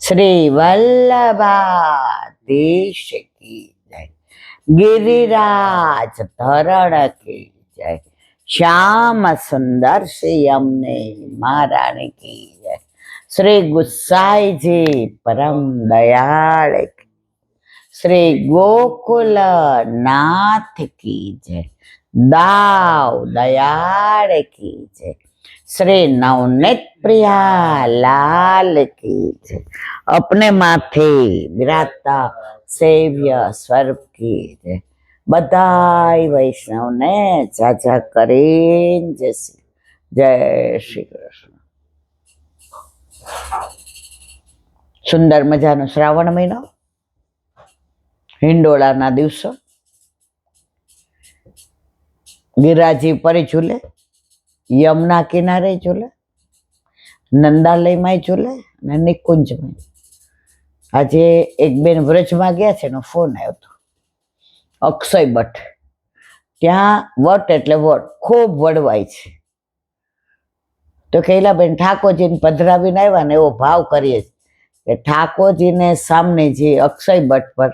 શ્રી વલ્લભાધીશ કી જય, ગિરિરાજ ધરણ કી જય, શ્યામ સુંદર શ્રી અમને મહારાણી કી જય, શ્રી ગુસાઈજી પરમ દયાળ કી, શ્રી ગોકુલ નાથ કી જય, દાવ દયાળ કી જય, श्री नवनीत प्रिया लाल की जय, अपने माथे विराजता सेव्य स्वरूप की जय, बधाई वैष्णव ने जाजा करीन जय श्री कृष्ण। सुंदर मजानो श्रावण महीनो, हिंडोळाना दिवसो, गिरिराजी परी झूले, यमुना किनारे झूले, नंदालय में झूले ने निकुंज में। आज एक बेन व्रज में गया छे, फोन आयो तो अक्षय भट्ट, त्या वट एटले वट खूब वडवाय छे, तो कहेला बेन ठाकोरजी ने पधरावीने आव्या ने एवो भाव करीए के ठाकोरजी ने सामने जी अक्षय भट्ट पर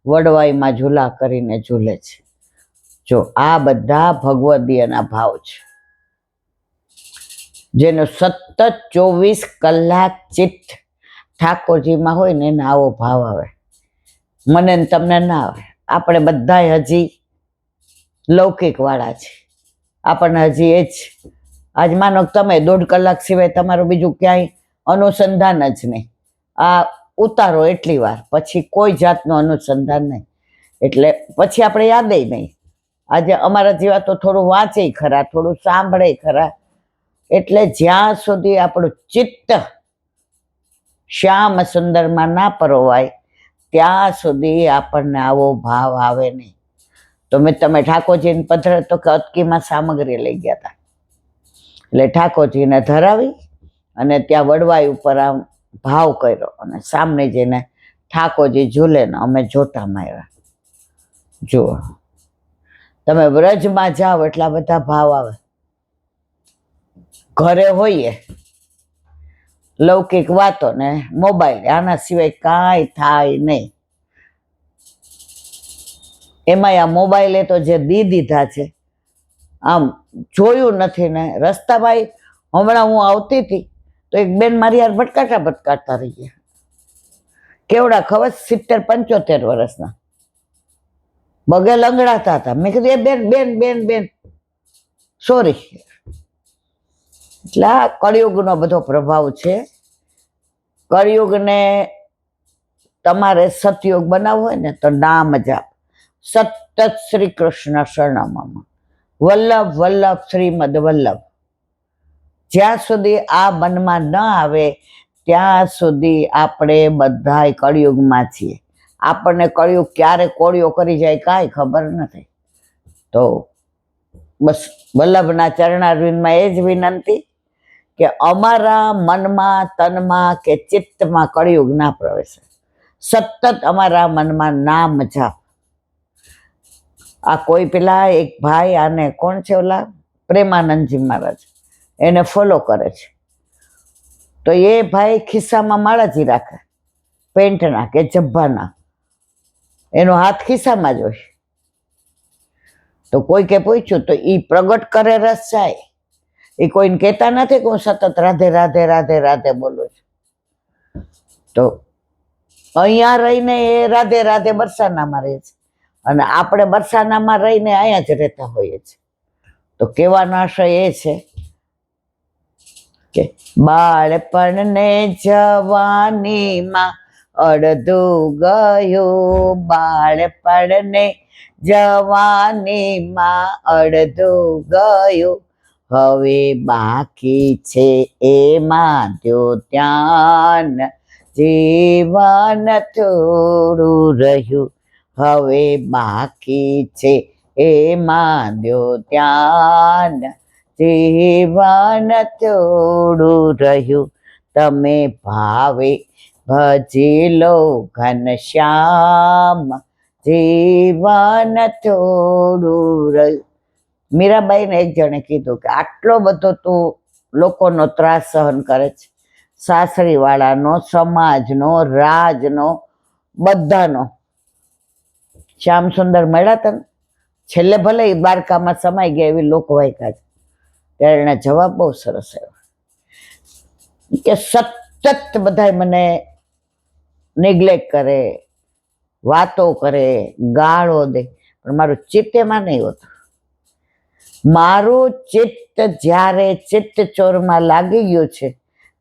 वडवाई में झूला करीने झूले छे। जो आ बधा भगवदीयना भाव छे, जेनो सतत 24 कलाक चित्त ठाकोरजी में होय ने आवो भाव आवे, मने ने तमने ना आवे। आपणे बधाय हजी लौकिक वाळा छे, आपणे हजी एज आज मानो तमे 1.5 कलाक सिवाय तमारुं बीजुं क्यांय अनुसंधान ज नहीं, आ उतारो एटली वार पछी कोई जातनुं अनुसंधान नहीं, एटले पछी आपणे यादेय नहीं। आज अमारा जेवा तो थोडुं वांचे खरा, थोडुं सांभळे खरा, એટલે જ્યાં સુધી આપણું ચિત્ત શ્યામ સુંદરમાં ના પરોવાય ત્યાં સુધી આપણને આવો ભાવ આવે નહીં। તો મેં તમે ઠાકોરજીને પધરે તો કે અટકીમાં સામગ્રી લઈ ગયા હતા, એટલે ઠાકોરજીને ધરાવી અને ત્યાં વડવાઈ ઉપર આમ ભાવ કર્યો અને સામે જઈને ઠાકોરજી ઝૂલે ને અમે જોતા માર્યા। જુઓ, તમે વ્રજમાં જાઓ એટલા બધા ભાવ આવે। घरे होइए लौकिक वातो ने मोबाइल आना सिवाय काई थाय नहीं। एमांय आ मोबाइले तो जे दी दीधा छे, आम जोयुं नथी ने रस्ता भाई हमणां हूँ आवती थी तो एक बेन मारी यार भटकाता रही गया। केवड़ा खबर 70-75 वर्षना बगे लंगड़ाता था। मैं कीधुं ए बेन बेन बेन बेन सॉरी। એટલે કળિયુગનો બધો પ્રભાવ છે। કળિયુગને તમારે સતયુગ બનાવવો હોય ને તો નામ જાપ, સતત શ્રી કૃષ્ણ શરણમમ, વલ્લભ વલ્લભ શ્રીમદ વલ્લભ। જ્યાં સુધી આ મનમાં ન આવે ત્યાં સુધી આપણે બધાય કળિયુગમાં છીએ। આપણને કળિયુગ ક્યારે કોળિયો કરી જાય કાંઈ ખબર નથી। તો બસ વલ્લભના ચરણારવિંદમાં એ જ વિનંતી કે અમાरा मनमा तनमा के चित्त में कळियुग ना प्रवेशे। सतत अमारा मन में नाम जाप। आ कोई पेला एक भाई आने कोण छे ओला प्रेमानंद जी महाराज एने फॉलो करे छे, तो ये भाई खिस्सा में माळाजी राखे, पेंटना के जब्बाना, एनो हाथ खिस्सा में ज होय। तो कोई के पूछ्યું तो ई प्रगट करे रस जाए। એ કોઈને કહેતા નથી કે હું સતત રાધે રાધે રાધે રાધે બોલું છું। તો અહીંયા રહીને એ રાધે રાધે બરસાનામાં રહે છે અને આપણે બરસાનામાં રહીને અહીંયા જ રહેતા હોઈએ છીએ। તો કહેવાનો આશય એ છે કે બાળપણને જવાનીમાં અડધું ગયું, બાળપણને જવાનીમાં અડધું ગયું, હવે બાકી છે એમાં દ્યો ધ્યાન, જીવન થોડું રહ્યું, હવે બાકી છે એમાં દ્યો ધ્યાન, જીવન થોડું રહ્યું, તમે ભાવે ભજી લો ઘનશ્યામ, જીવન થોડું રહ્યું। મીરાબાઈને એક જણે કીધું કે આટલો બધો તું લોકોનો ત્રાસ સહન કરે છે, સાસરીવાળાનો, સમાજનો, રાજનો, બધાનો. શ્યામ સુંદર મળ્યા તને? છેલ્લે ભલે એ દ્વારકામાં સમાઈ ગયા એવી લોકવાયકા છે, ત્યારે એના જવાબ બહુ સરસ આવ્યો કે સતત બધા મને નેગ્લેક્ટ કરે, વાતો કરે, ગાળો દે, પણ મારું ચિત્ત એમાં નહીં હોતું. મારું ચિત્ત જ્યારે ચિત્ત ચોરમાં લાગી ગયું છે,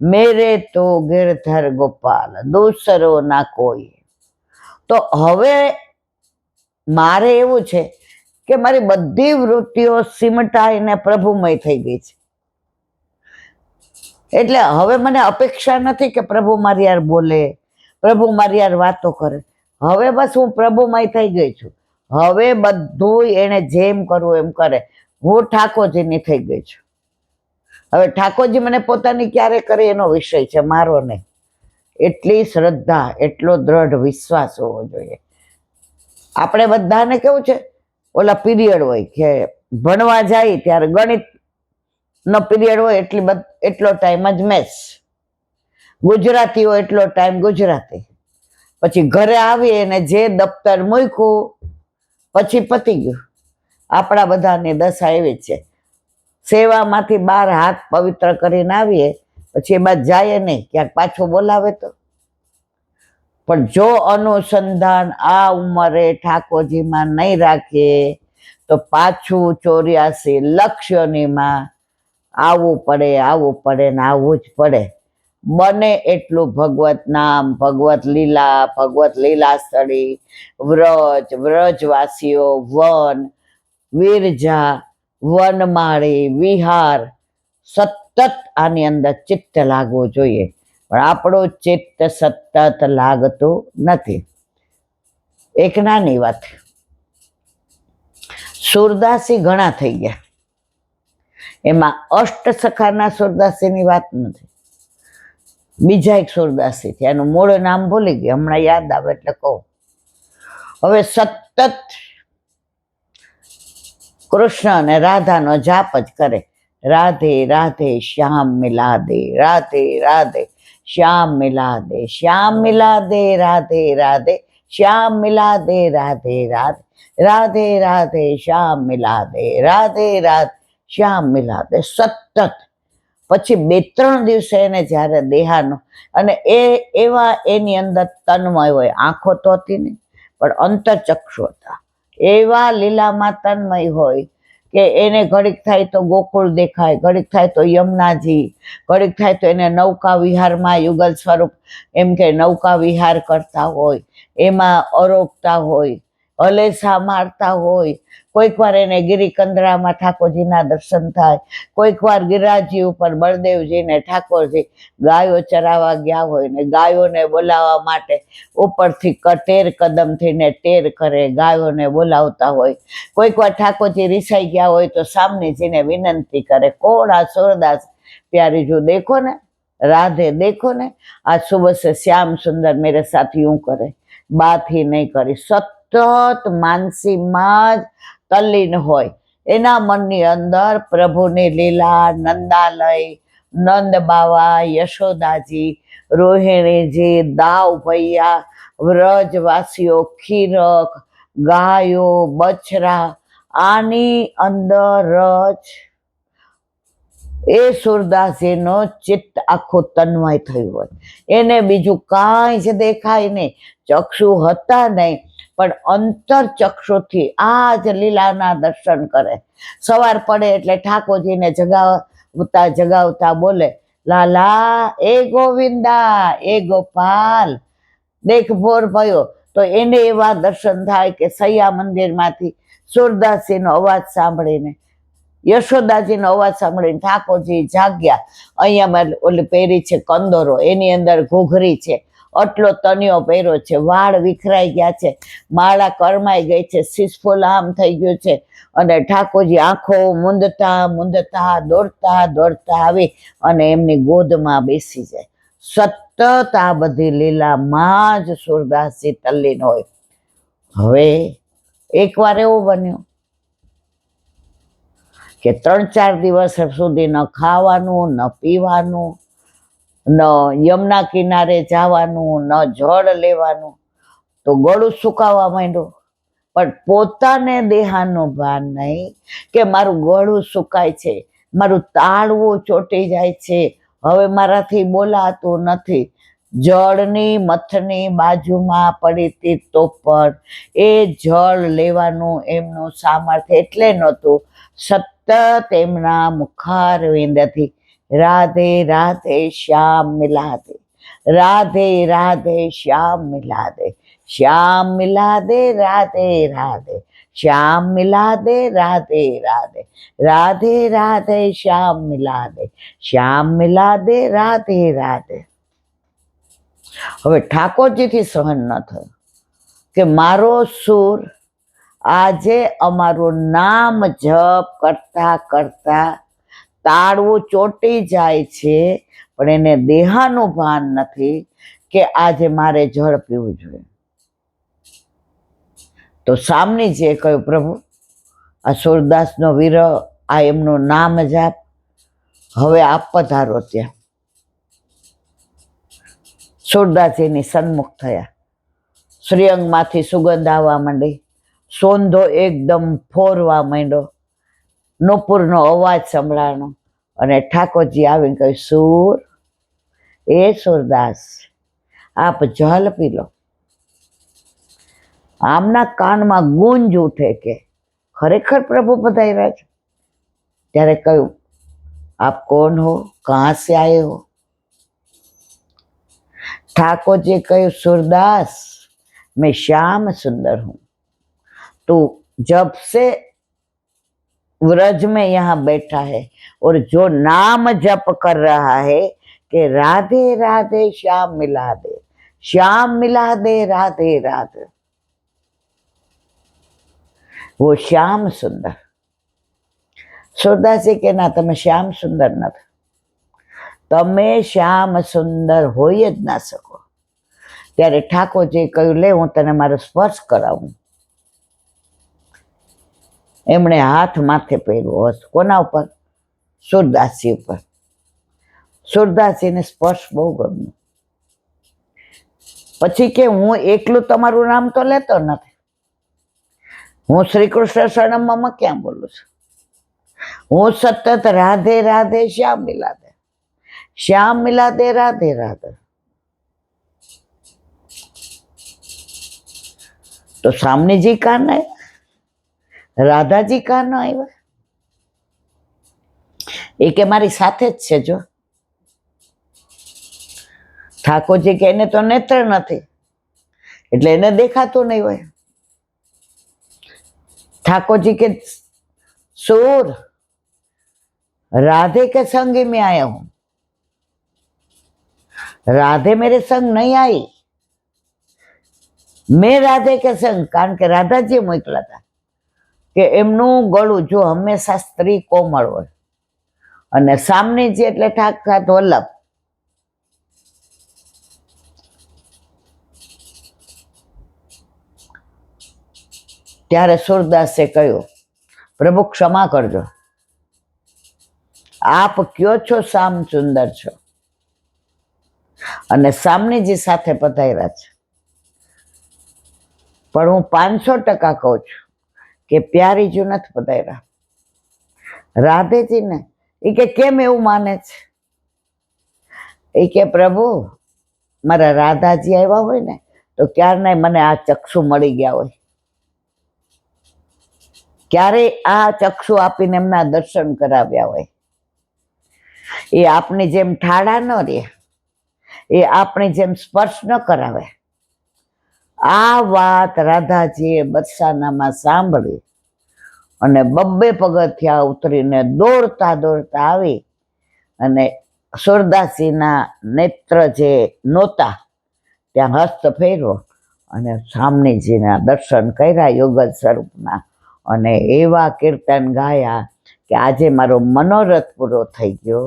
મેરે તો ગિરધર ગોપાલ દૂસરો ના કોઈ. તો હવે મારે એવું છે કે મારી બધી વૃત્તિઓ સિમટાઈને પ્રભુમય થઈ ગઈ છે. એટલે હવે મને અપેક્ષા નથી કે પ્રભુ મારી યાર બોલે, પ્રભુ મારી યાર વાતો કરે. હવે બસ હું પ્રભુમય થઈ ગઈ છું. હવે બધું એને જેમ કરવું એમ કરે. હું ઠાકોરજીની થઈ ગઈ છું. હવે ઠાકોરજી મને પોતાની ક્યારે કરે એનો વિષય છે, મારો નહીં. એટલી શ્રદ્ધા, એટલો દ્રઢ વિશ્વાસ હોવો જોઈએ. આપણે બધાને કેવું છે, ઓલા પીરિયડ હોય કે ભણવા જાય ત્યારે ગણિત નો પીરિયડ હોય એટલો ટાઈમ જ મેથ્સ, ગુજરાતી હોય એટલો ટાઈમ ગુજરાતી, પછી ઘરે આવી અને જે દફતર મૂક્યું પછી પતી ગયું. આપણા બધાની દશા એવી જ છે. સેવામાંથી 12 હાથ પવિત્ર કરીને આવીએ પછી એ બાદ જાય નહીં, ક્યાંક પાછું બોલાવે તો. પણ જો અનુસંધાન આ ઉંમરે ઠાકોરજીમાં નહીં રાખીએ તો પાછું 84 લક્ષોનીમાં આવવું પડે ને આવવું જ પડે. બને એટલું ભગવત નામ, ભગવત લીલા સ્થળી, વ્રજવાસીઓ, વન, વિરજા, વનમાળી, વિહાર, સતત આની અંદર ચિત્ત લાગવું જોઈએ. પણ આપણું ચિત્ત સતત લાગતું નથી. એક નાની વાત, સુરદાસી ઘણા થઈ ગયા, એમાં અષ્ટસખાના સુરદાસીની વાત નથી. બીજા એક સુરદાસી છે, એનું મૂળ નામ ભૂલી ગયું, હમણાં યાદ આવે એટલે કહું. હવે સતત કૃષ્ણ અને રાધાનો જાપ જ કરે. રાધે રાધે શ્યામ મિલા દે, રાધે રાધે શ્યામ મિલા દે, શ્યામ મિલા દે, રાધે રાધે શ્યામ મિલા દે, રાધે રાધે, રાધે રાધે શ્યામ મિલા દે, રાધે રાધે શ્યામ મિલા દે. સતત. પછી 2-3 દિવસે એને જ્યારે દેહાનો, અને એવા એની અંદર તન્મય હોય, આંખો તો હતી નહીં પણ અંતરચક્ષુ હતા, એવા લીલામાં તન્મય હોય કે એને ઘડીક થાય તો ગોકુળ દેખાય, ઘડીક થાય તો યમુનાજી, ઘડીક થાય તો એને નૌકા વિહારમાં યુગલ સ્વરૂપ એમ કે નૌકા વિહાર કરતા હોય, એમાં અરોગતા હોય, હલેસા મારતા હોય. કોઈક વાર એને ગિરિકંદરામાં ઠાકોરજીના દર્શન થાય, કોઈક વાર ગિરિરાજી ઉપર બળદેવજીને ઠાકોરજી ગાયો ચરાવવા ગયા હોય ને ગાયોને બોલાવવા માટે ઉપરથી 13 કદમથી ને ટેર કરે, ગાયોને બોલાવતા હોય. કોઈક વાર ઠાકોરજી રિસાઈ ગયા હોય તો સામનેજીને વિનંતી કરે, કોણ આ સુરદાસ પ્યારી જો દેખો ને, રાધે દેખો ને, આ સુબહ સે શ્યામ સુંદર મેરે સાથ यूं કરે, બાત ही નહીં કરી. સતત માનસીમાં જ તલ્લીન હોય. એના મનની અંદર પ્રભુની લીલા, નંદાલય, નંદ બાવા, યશોદાજી, રોહિણીજી, દાવ ભૈયા, વ્રજવાસીઓ, ખીરક, ગાયો, બછરા, આની અંદર જ એ સુરદાસજીનો ચિત્ત આખું તન્મય થયું હોય. એને બીજું કાંઈ જ દેખાય નહીં, ચક્ષુ હતા નહીં, પણ અંતર ચક્ષુથી આ જ લીલાના દર્શન કરે. સવાર પડે એટલે ઠાકોરજીને જગાવતા બોલે, લાલા એ ગોવિંદા, એ ગોપાલ, દેખ ભોર ભયો. તો એને એવા દર્શન થાય કે સૈયા મંદિરમાંથી સુરદાસજીનો અવાજ સાંભળીને, યશોદાજીનો અવાજ સાંભળીને ઠાકોરજી જાગ્યા. અહીંયા ઓલી પહેરી છે કંદોરો, એની અંદર ઘૂઘરી છે, આટલો તનિયો પહેર્યો છે, વાળ વિખરાઈ ગયા છે, માળા કરમાઈ ગઈ છે, શીશફૂલ આમ થઈ ગયું છે, અને ઠાકોરજી આંખો મૂંદતા દોડતા આવી અને એમની ગોદમાં બેસી જાય. સતત આ બધી લીલામાં જ સુરદાસજી તલ્લીન હોય. હવે એકવાર એવું બન્યું કે 3-4 દિવસ સુધી ન ખાવાનું ન પીવાનું, ન યમુના કિનારે જવાનું, ન જળ લેવાનું, તો ગળું સુકાવા માંડ્યું. પણ પોતાને દેહાનું ભાન નહીં કે મારું ગળું સુકાય છે, મારું તાળવું ચોટી જાય છે, હવે મારાથી બોલાતું નથી. જળની મથની બાજુમાં પડી હતી તો પણ એ જળ લેવાનું એમનું સામર્થ્ય એટલે નહોતું. સતત એમના મુખારવિંદથી રાધે રાધે શ્યામ મિલા દે, રાધે રાધે શ્યામ મિલા દે, શ્યામ મિલા દે રાધે રાધે, શ્યામ મિલા દે રાધે રાધે, રાધે રાધે શ્યામ મિલા દે, શ્યામ મિલા દે રાધે રાધે. હવે ઠાકોરજીથી સહન ન થયું કે મારો સૂર આજે અમારું નામ જપ કરતા કરતા તાળવું ચોટી જાય છે, પણ એને દેહાનું ભાન નથી કે આજે મારે જળ પીવું જોઈએ. તો સામનીજીએ કહ્યું, પ્રભુ આ સુરદાસનો વિરહ, આ એમનું નામ જાપ, હવે આપ પધારો ત્યાં. સુરદાસજીની સન્મુખ થયા. શ્રીઅંગમાંથી સુગંધ આવવા માંડી, સોંધો એકદમ ફોરવા માંડ્યો, નુપુરનો અવાજ સંભળાણો, અને ઠાકોરજી આવીને કહ્યું, સુર, એ સુરદાસ, આપ જલ પી લો. આમના કાનમાં ગુંજ ઉઠે કે ખરેખર પ્રભુ પધાર્યા છે. ત્યારે કહ્યું, આપ કોણ હો, કહાં સે આયે હો? ठाकुर કહ્યું, सूरदास मैं श्याम सुंदर हूं, तो जब से व्रज में यहाँ बैठा है और जो नाम जप कर रहा है कि राधे राधे श्याम मिला दे, श्याम मिला दे राधे राधे, वो श्याम सुंदर. सूरदास के ना तमे श्याम सुंदर न, તમે શ્યામ સુંદર હોઈ જ ના શકો. ત્યારે ઠાકોરજી કહ્યું, લે હું તને મારો સ્પર્શ કરાવું. એમણે હાથ માથે પહેર્યો. કોના ઉપર? સુરદાસજી ઉપર. સુરદાસજીને સ્પર્શ બહુ ગમ્યો. પછી કે હું એકલું તમારું નામ તો લેતો નથી, હું શ્રી કૃષ્ણ શરણમમાં ક્યાં બોલું છું? હું સતત રાધે રાધે શ્યામ મિલા દે, श्याम मिला दे राधे राधे. तो सामने जी कहा न, राधा जी कहा न आया? એ કે મારી સાથે જ છે. જો ઠાકોરજી કે એને તો નેત્ર નથી એટલે એને દેખાતું નહીં હોય. ઠાકોરજી કે सूर, राधे के संग में आया हूं, राधे मेरे संग नहीं आई, मैं राधे के संग. कारण કે રાધાજી મોકલા હતા કે એમનું ગળું જો હંમેશા સ્ત્રી કોમળ હોય, અને સામનેજી એટલે ઠાકઠાક વલ્લભ. ત્યારે સુરદાસે કહ્યું, પ્રભુ ક્ષમા કરજો, આપ કયો છો શ્યામ સુંદર છો, અને સામનેજી સાથે પધાર્યા છે, પણ હું 500% કહું છું કે પ્યારીજી નથી પધાર્યા, રાધેજી ને. એ કે કેમ એવું માને છે? એ કે પ્રભુ મારા રાધાજી આવ્યા હોય ને તો ક્યારના મને આ ચક્ષુ મળી ગયા હોય, ક્યારે આ ચક્ષુ આપીને એમના દર્શન કરાવ્યા હોય. એ આપની જેમ ઠાડા ન રહે, એ આપણી જેમ સ્પર્શ ન કરાવે. આ વાત રાધાજીએ બરસાનામાં સાંભળી અને 2 પગથિયા ઉતરીને દોડતા દોડતા આવી અને સુરદાસીના નેત્ર જે નહોતા ત્યાં હસ્ત ફેરવો અને સામનેજીના દર્શન કર્યા યોગદ સ્વરૂપના, અને એવા કીર્તન ગાયા કે આજે મારો મનોરથ પૂરો થઈ ગયો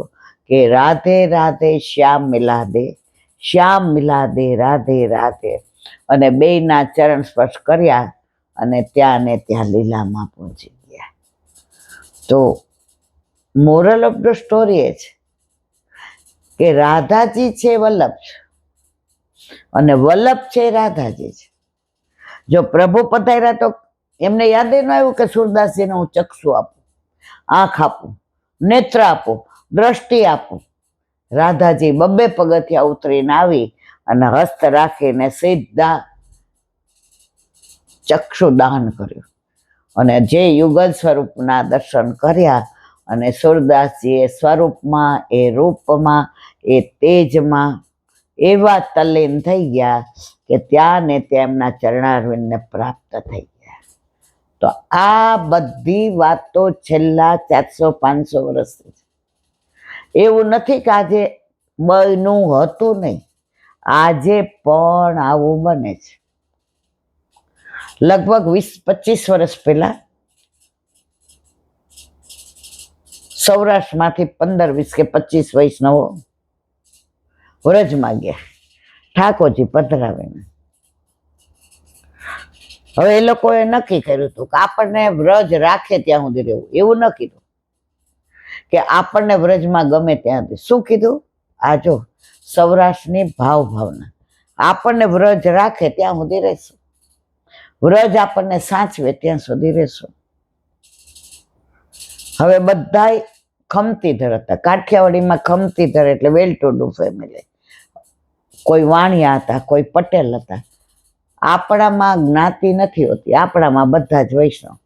કે રાધે રાધે શ્યામ મિલા દે, શ્યામ મિલા દે રાધે રાધે. અને બેયના ચરણ સ્પર્શ કર્યા અને ત્યાં ને ત્યાં લીલામાં પહોંચી ગયા. તો મોરલ ઓફ ધ સ્ટોરી એ છે કે રાધાજી છે વલ્લભ છે અને વલ્લભ છે રાધાજી છે. જો પ્રભુ પધાર્યા તો એમને યાદ ન આવ્યું કે સુરદાસજીને હું ચક્ષુ આપું, આંખ આપું, નેત્ર આપું, દ્રષ્ટિ આપું. રાધાજી બબ્બે પગથિયા ઉતરીને આવી અને હસ્ત રાખીને સીધા ચક્ષુદાન કર્યું અને જે યુગલ સ્વરૂપના દર્શન કર્યા અને સુરદાસજી એ સ્વરૂપમાં, એ રૂપમાં, એ તેજમાં એવા તલ્લીન થઈ ગયા કે ત્યાં ને તેમના ચરણારવિંદને પ્રાપ્ત થઈ ગયા. તો આ બધી વાતો છેલ્લા 400-500 વર્ષથી છે. એવું નથી કે આજે બન્યું હતું નહીં, આજે પણ આવું બને છે. લગભગ 20-25 વર્ષ પહેલા સૌરાષ્ટ્રમાંથી 15-20 કે 25 વૈષ્ણવો વ્રજમાં ગયા ઠાકોરજી પધરાવીને. હવે એ લોકોએ નક્કી કર્યું હતું કે આપણને વ્રજ રાખે ત્યાં સુધી રહેવું. એવું ન કીધું કે આપણને વ્રજમાં ગમે ત્યાં સુધી. શું કીધું? આ જો સૌરાષ્ટ્રની ભાવના, આપણને વ્રજ રાખે ત્યાં સુધી રહેશું, વ્રજ આપણને સાચવે ત્યાં સુધી રહેશું. હવે બધાય ખમતીધર હતા. કાઠિયાવાડીમાં ખમતીધર એટલે વેલ ટુ ડુ ફેમિલી. કોઈ વાણિયા હતા, કોઈ પટેલ હતા. આપણામાં જ્ઞાતિ નથી હોતી, આપણામાં બધા જ વૈષ્ણવ.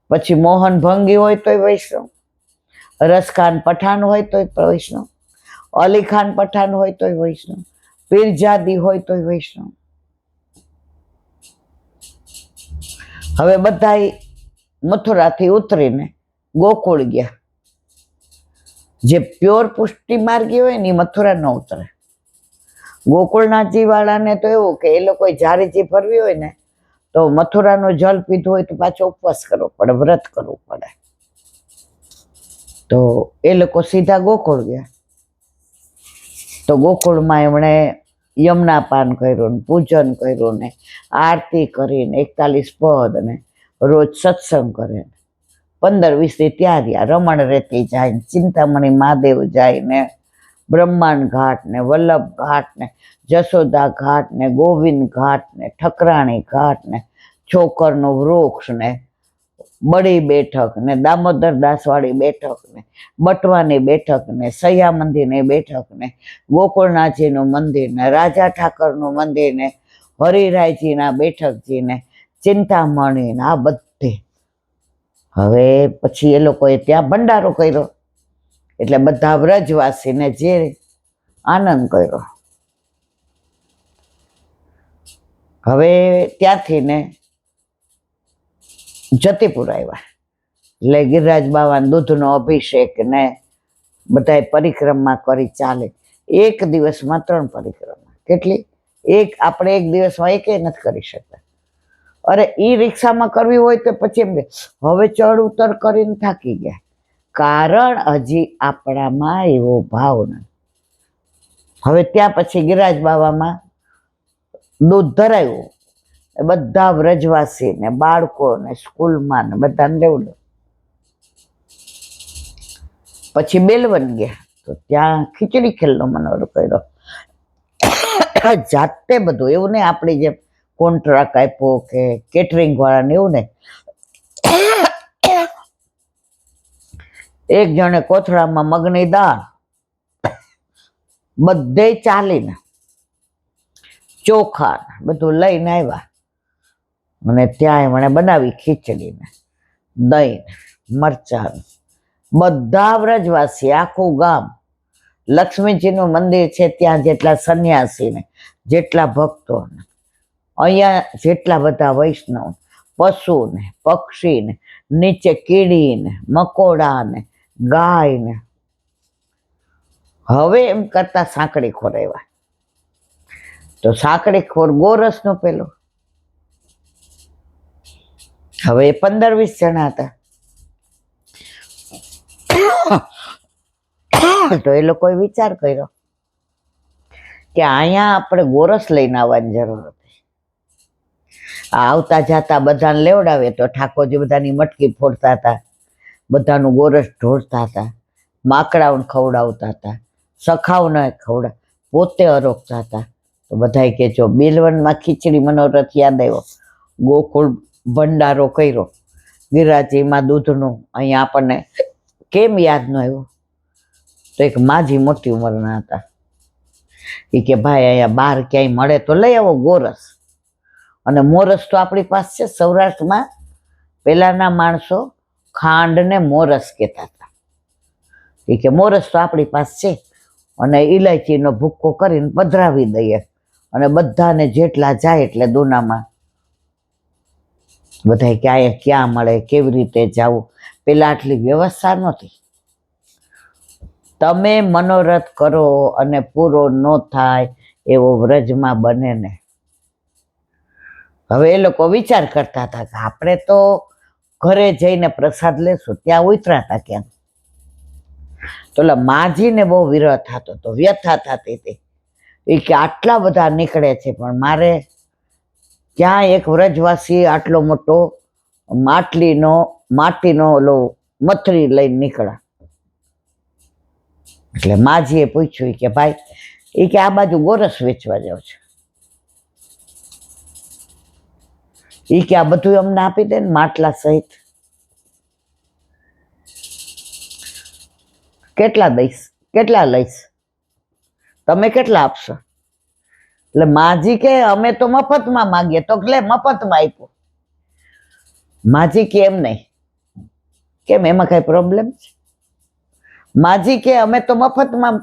પછી મોહન ભંગી હોય તોય વૈષ્ણવ, રસખાન પઠાણ હોય તોય વૈષ્ણવ, અલી ખાન પઠાણ હોય તોય વૈષ્ણવ, પીરજાદી હોય તોય વૈષ્ણવ. હવે બધા મથુરાથી ઉતરીને ગોકુળ ગયા. જે પ્યોર પુષ્ટિ માર્ગી હોય ને એ મથુરા ન ઉતરે. ગોકુળનાથજી વાળાને તો એવું કે એ લોકો જારીજી ફરવી હોય ને તો મથુરાનું જલ પીધું હોય તો પાછો ઉપવાસ કરવો પડે, વ્રત કરવું પડે. તો એ લોકો સીધા ગોકુળ ગયા. તો ગોકુળમાં એમણે યમુના પાન કર્યું ને પૂજન કર્યું ને આરતી કરીને 41 પદ ને રોજ સત્સંગ કરે. 15-20 દી ત્યાં રહ્યા. રમણ રેતી જાય ને ચિંતામણી મહાદેવ જાય ને બ્રહ્માંડ ઘાટ ને વલ્લભ ઘાટ ને જશોદા ઘાટ ને ગોવિંદ ઘાટ ને ઠકરાણી ઘાટ ને છોકરનું વૃક્ષ ને બડી બેઠક ને દામોદર દાસવાળી બેઠક ને બટવાની બેઠક ને સૈયા મંદિરની બેઠક ને ગોકુળનાથજીનું મંદિર ને રાજા ઠાકરનું મંદિર ને હરિરાયજીના બેઠકજી ને ચિંતામણી ને આ બધી. હવે પછી એ લોકોએ ત્યાં ભંડારો કર્યો એટલે બધા વ્રજવાસીને જે આનંદ કર્યો. હવે ત્યાંથી ને જતીપુર આવ્યા એટલે ગિરિરાજ બાવાને દૂધનો અભિષેક ને બધા પરિક્રમા કરી ચાલે. એક દિવસમાં 3 પરિક્રમા. કેટલી? આપણે એક દિવસમાં એકેય નથી કરી શકતા. અરે ઈ રિક્ષામાં કરવી હોય તો પછી એમ હવે ચડ ઉતર કરીને થાકી ગયા. કારણ હજી આપણામાં એવો ભાવ નથી. હવે ત્યાં પછી ગિરિરાજ બાવામાં દૂધ ધરાયું. બધા વ્રજવાસી ને બાળકો ને સ્કૂલમાં ને બધાને લેવું. પછી બેલવન ગયા તો ત્યાં ખીચડી ખેલનો મનોરો કર્યો. જાતે બધું. એવું નહીં આપણી જેમ કોન્ટ્રાક્ટ આપ્યો કે કેટરિંગ વાળાને, એવું નહીં. એક જણે કોથળામાં મગની દાળ બધે ચાલીને ચોખા બધું લઈને આવ્યા અને ત્યાં એમણે બનાવી ખીચડીને દહીં મરચાં. બધા વ્રજવાસી આખું ગામ, લક્ષ્મીજીનું મંદિર છે ત્યાં જેટલા સંન્યાસી ને જેટલા ભક્તો ને અહીંયા જેટલા બધા વૈષ્ણવ, પશુ ને પક્ષી ને નીચે કીડી ને મકોડા ને ગાય ને. હવે એમ કરતા સાંકડી ખોર આવ્યા. તો સાંકડી ખોર ગોરસનો પેલો. હવે 15-20 જણા હતા. તો એ લોકોએ વિચાર કર્યો કે અહીંયા આપણે ગોરસ લઈને આવવાની જરૂર હતી. આવતા જતા બધાને લેવડાવે તો ઠાકોરજી બધાની મટકી ફોડતા હતા, બધાનું ગોરસ ઢોળતા હતા, માકડાઓને ખવડાવતા હતા, સખાવને ખવડા, પોતે અરોગતા હતા. તો બધાય કે જો બેલવનમાં ખીચડી મનોરથ યાદ આવ્યો, ગોકુળ ભંડારો કર્યો, ગિરાજીમાં દૂધનું, અહીંયા આપણને કેમ યાદ ન આવ્યો? તો એક માજી મોટી ઉંમરના હતા, એ કે ભાઈ અહીંયા બહાર ક્યાંય મળે તો લઈ આવો ગોરસ. અને મોરસ તો આપણી પાસે છે. સૌરાષ્ટ્રમાં પહેલાના માણસો ખાંડને મોરસ કહેતા હતા. એ કે મોરસ તો આપણી પાસે છે, અને ઇલાયચીનો ભૂક્કો કરીને પધરાવી દઈએ, અને બધાને જેટલા જાય એટલે દૂનામાં. બધા કે અહીંયા ક્યાં મળે, કેવી રીતે જવું? પેલા આટલી વ્યવસ્થા નહોતી. તમે મનોરથ કરો અને પૂરો ન થાય એવો વ્રજમાં બને ને. હવે એ લોકો વિચાર કરતા હતા કે આપણે તો ઘરે જઈને પ્રસાદ લેશું, ત્યાં ઉતરાતા ક્યાં? તો માજીને બહુ વિરહ થતો હતો, વ્યથા થતી હતી. એ કે આટલા બધા નીકળે છે, પણ મારે ક્યાં એક વ્રજવાસી આટલો મોટો માટીનો ઓલો મથરી લઈને નીકળ્યા. એટલે માજીએ પૂછ્યું કે ભાઈ, એ કે આ બાજુ ગોરસ વેચવા જાવ છે, એ કે આ બધું અમને આપી દે ને માટલા સહિત. કેટલા દઈશ, કેટલા લઈશ, તમે કેટલા આપશો? એટલે માજી કે અમે તો મફતમાં માગીએ. તો એટલે મફતમાં આપ્યું. માજી કે એમ નહીં. કેમ, એમાં કઈ પ્રોબ્લેમ છે? માજી કે અમે તો મફતમાં